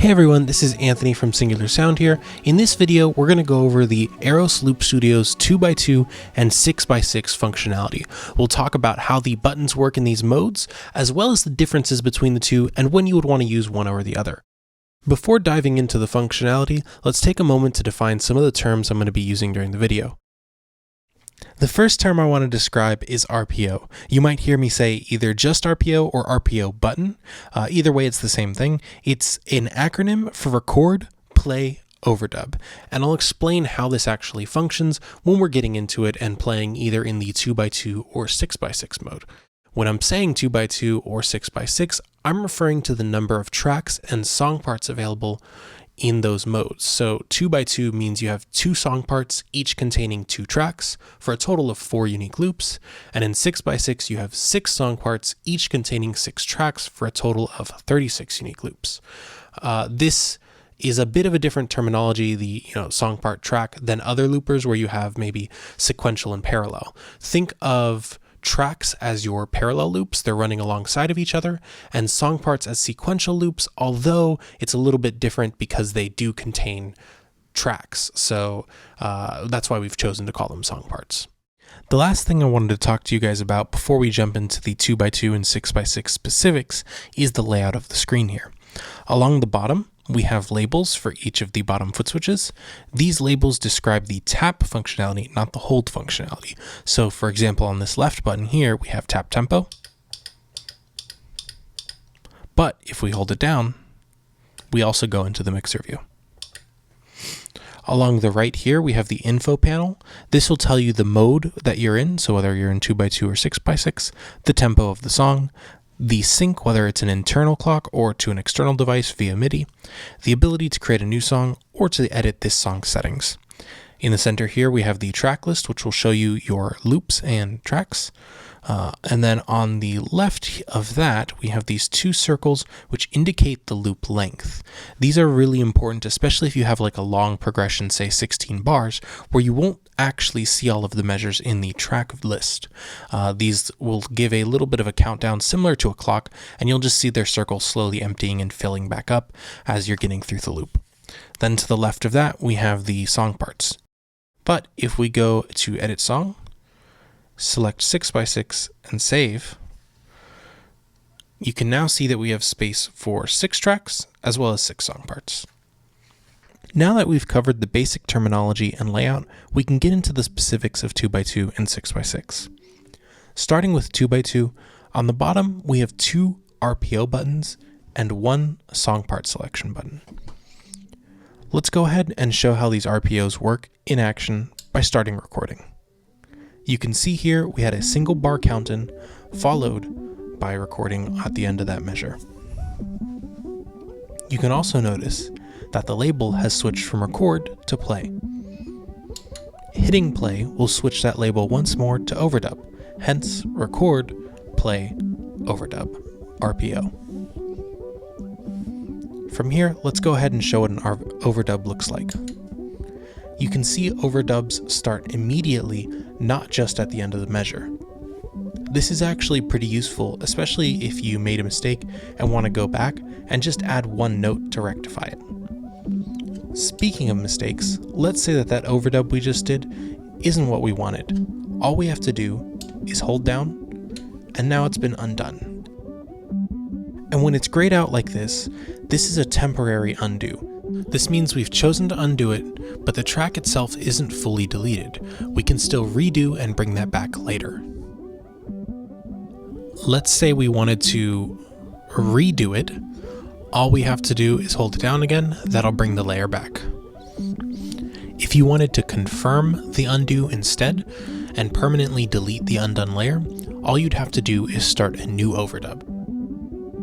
Hey everyone, this is Anthony from Singular Sound here. In this video, we're going to go over the Aeros Loop Studio's 2x2 and 6x6 functionality. We'll talk about how the buttons work in these modes, as well as the differences between the two and when you would want to use one over the other. Before diving into the functionality, let's take a moment to define some of the terms I'm going to be using during the video. The first term I want to describe is RPO. You might hear me say either just RPO or RPO button. Either way, it's the same thing. It's an acronym for record, play, overdub. And I'll explain how this actually functions when we're getting into it and playing either in the 2x2 or 6x6 mode. When I'm saying 2x2 or 6x6, I'm referring to the number of tracks and song parts available in those modes. So 2x2 means you have 2 song parts, each containing 2 tracks, for a total of 4 unique loops. And in 6x6, you have 6 song parts, each containing 6 tracks, for a total of 36 unique loops. This is a bit of a different terminology, the song part track, than other loopers where you have maybe sequential and parallel. Think of tracks as your parallel loops, they're running alongside of each other, and song parts as sequential loops, although it's a little bit different because they do contain tracks. So that's why we've chosen to call them song parts. The last thing I wanted to talk to you guys about before we jump into the 2x2 and 6x6 specifics is the layout of the screen here. Along the bottom, we have labels for each of the bottom foot switches. These labels describe the tap functionality, not the hold functionality. So for example, on this left button here, we have tap tempo. But if we hold it down, we also go into the mixer view. Along the right here, we have the info panel. This will tell you the mode that you're in, so whether you're in 2x2 or 6x6, the tempo of the song, the sync, whether it's an internal clock or to an external device via MIDI, the ability to create a new song or to edit this song's settings. In the center here, we have the track list, which will show you your loops and tracks. And then on the left of that, we have these 2 circles which indicate the loop length. These are really important, especially if you have like a long progression, say 16 bars, where you won't actually see all of the measures in the track list. These will give a little bit of a countdown similar to a clock, and you'll just see their circles slowly emptying and filling back up as you're getting through the loop. Then to the left of that, we have the song parts. But if we go to Edit Song, select 6x6 and save, you can now see that we have space for 6 tracks as well as 6 song parts. Now that we've covered the basic terminology and layout, we can get into the specifics of 2x2 and 6x6. Starting with 2x2, on the bottom we have 2 RPO buttons and 1 song part selection button. Let's go ahead and show how these RPOs work in action by starting recording. You can see here we had a single bar count in, followed by recording at the end of that measure. You can also notice that the label has switched from record to play. Hitting play will switch that label once more to overdub, hence record, play, overdub, RPO. From here, let's go ahead and show what an overdub looks like. You can see overdubs start immediately, not just at the end of the measure. This is actually pretty useful, especially if you made a mistake and want to go back and just add 1 note to rectify it. Speaking of mistakes, let's say that overdub we just did isn't what we wanted. All we have to do is hold down, and now it's been undone. And when it's grayed out like this is a temporary undo. This means we've chosen to undo it, but the track itself isn't fully deleted. We can still redo and bring that back later. Let's say we wanted to redo it. All we have to do is hold it down again. That'll bring the layer back. If you wanted to confirm the undo instead and permanently delete the undone layer, all you'd have to do is start a new overdub.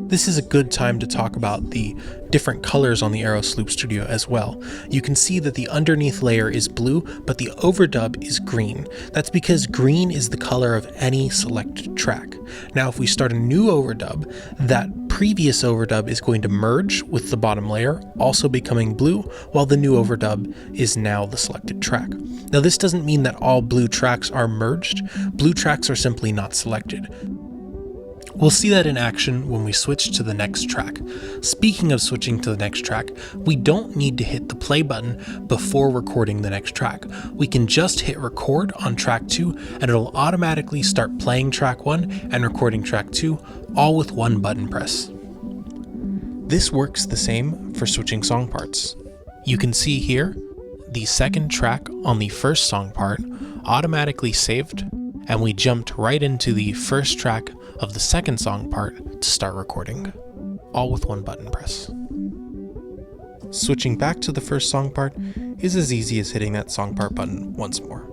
This is a good time to talk about the different colors on the Aeros Loop Studio as well. You can see that the underneath layer is blue, but the overdub is green. That's because green is the color of any selected track. Now, if we start a new overdub, that previous overdub is going to merge with the bottom layer, also becoming blue, while the new overdub is now the selected track. Now, this doesn't mean that all blue tracks are merged. Blue tracks are simply not selected. We'll see that in action when we switch to the next track. Speaking of switching to the next track, we don't need to hit the play button before recording the next track. We can just hit record on track 2 and it'll automatically start playing track 1 and recording track 2, all with one button press. This works the same for switching song parts. You can see here the second track on the first song part automatically saved, and we jumped right into the first track of the second song part to start recording, all with one button press. Switching back to the first song part is as easy as hitting that song part button once more.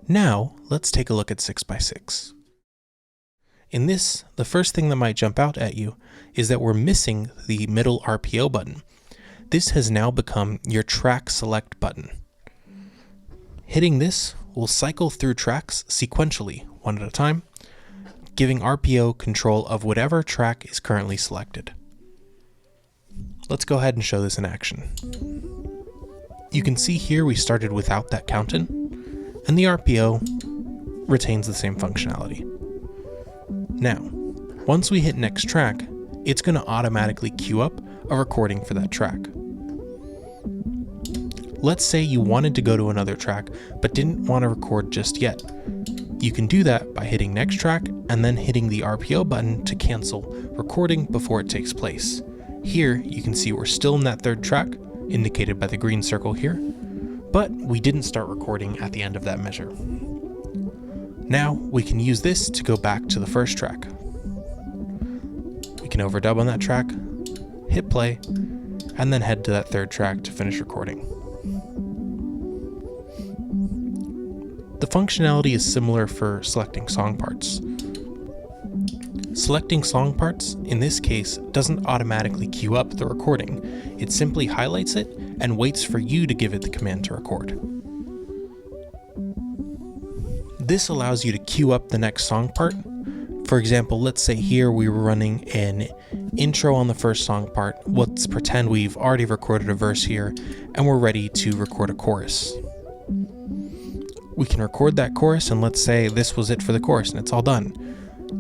Now, let's take a look at 6x6. In this, the first thing that might jump out at you is that we're missing the middle RPO button. This has now become your track select button. Hitting this will cycle through tracks sequentially, one at a time, giving RPO control of whatever track is currently selected. Let's go ahead and show this in action. You can see here we started without that count-in, and the RPO retains the same functionality. Now, once we hit next track, it's going to automatically queue up a recording for that track. Let's say you wanted to go to another track, but didn't want to record just yet. You can do that by hitting next track and then hitting the RPO button to cancel recording before it takes place. Here, you can see we're still in that third track, indicated by the green circle here, but we didn't start recording at the end of that measure. Now, we can use this to go back to the first track. We can overdub on that track, hit play, and then head to that third track to finish recording. The functionality is similar for selecting song parts. Selecting song parts, in this case, doesn't automatically queue up the recording. It simply highlights it and waits for you to give it the command to record. This allows you to queue up the next song part. For example, let's say here we were running an intro on the first song part. Let's pretend we've already recorded a verse here and we're ready to record a chorus. We can record that chorus, and let's say this was it for the chorus and it's all done.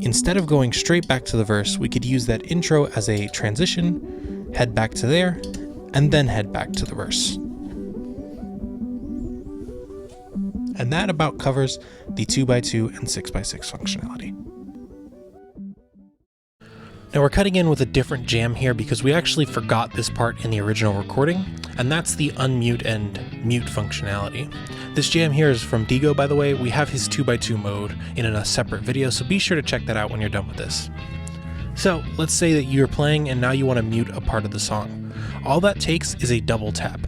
Instead of going straight back to the verse, we could use that intro as a transition, head back to there, and then head back to the verse. And that about covers the 2x2 and 6x6 functionality. Now we're cutting in with a different jam here because we actually forgot this part in the original recording, and that's the unmute and mute functionality. This jam here is from Digo, by the way. We have his 2x2 mode in a separate video, so be sure to check that out when you're done with this. So let's say that you're playing and now you want to mute a part of the song. All that takes is a double tap.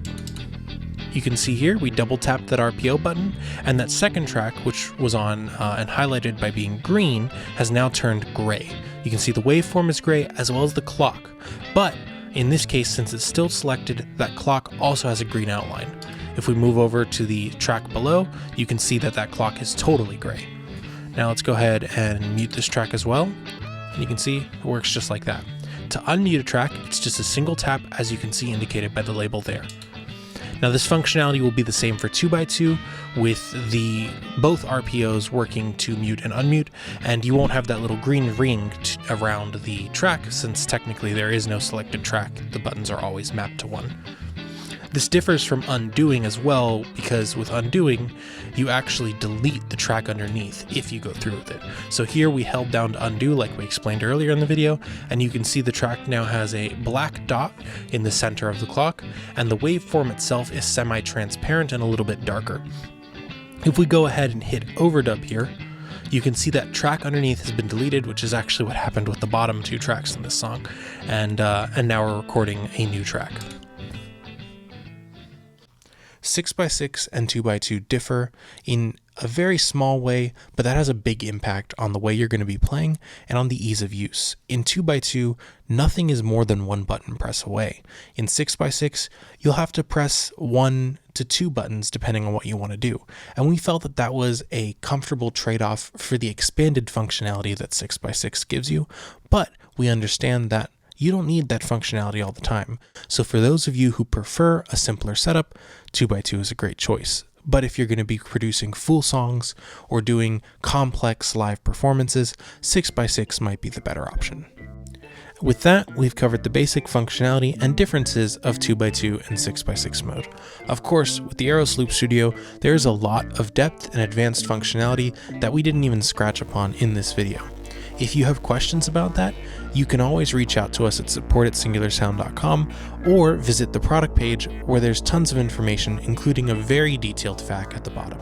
You can see here we double tapped that RPO button, and that second track, which was on and highlighted by being green, has now turned gray. You can see the waveform is gray as well as the clock, but in this case, since it's still selected, that clock also has a green outline. If we move over to the track below, you can see that that clock is totally gray. Now let's go ahead and mute this track as well, and you can see it works just like that. To unmute a track, it's just a single tap, as you can see indicated by the label there. Now this functionality will be the same for 2x2 with both RPOs working to mute and unmute, and you won't have that little green ring around the track since technically there is no selected track. The buttons are always mapped to one. This differs from undoing as well, because with undoing, you actually delete the track underneath if you go through with it. So here we held down to undo like we explained earlier in the video, and you can see the track now has a black dot in the center of the clock, and the waveform itself is semi-transparent and a little bit darker. If we go ahead and hit overdub here, you can see that track underneath has been deleted, which is actually what happened with the bottom two tracks in this song, and now we're recording a new track. 6x6 and 2x2 differ in a very small way, but that has a big impact on the way you're going to be playing and on the ease of use. In 2x2, nothing is more than one button press away. In 6x6, you'll have to press 1 to 2 buttons depending on what you want to do. And we felt that that was a comfortable trade-off for the expanded functionality that 6x6 gives you, but we understand that you don't need that functionality all the time. So for those of you who prefer a simpler setup, 2x2 is a great choice. But if you're going to be producing full songs or doing complex live performances, 6x6 might be the better option. With that, we've covered the basic functionality and differences of 2x2 and 6x6 mode. Of course, with the Aeros Loop Studio, there's a lot of depth and advanced functionality that we didn't even scratch upon in this video. If you have questions about that, you can always reach out to us at support@singularsound.com or visit the product page where there's tons of information, including a very detailed FAQ at the bottom.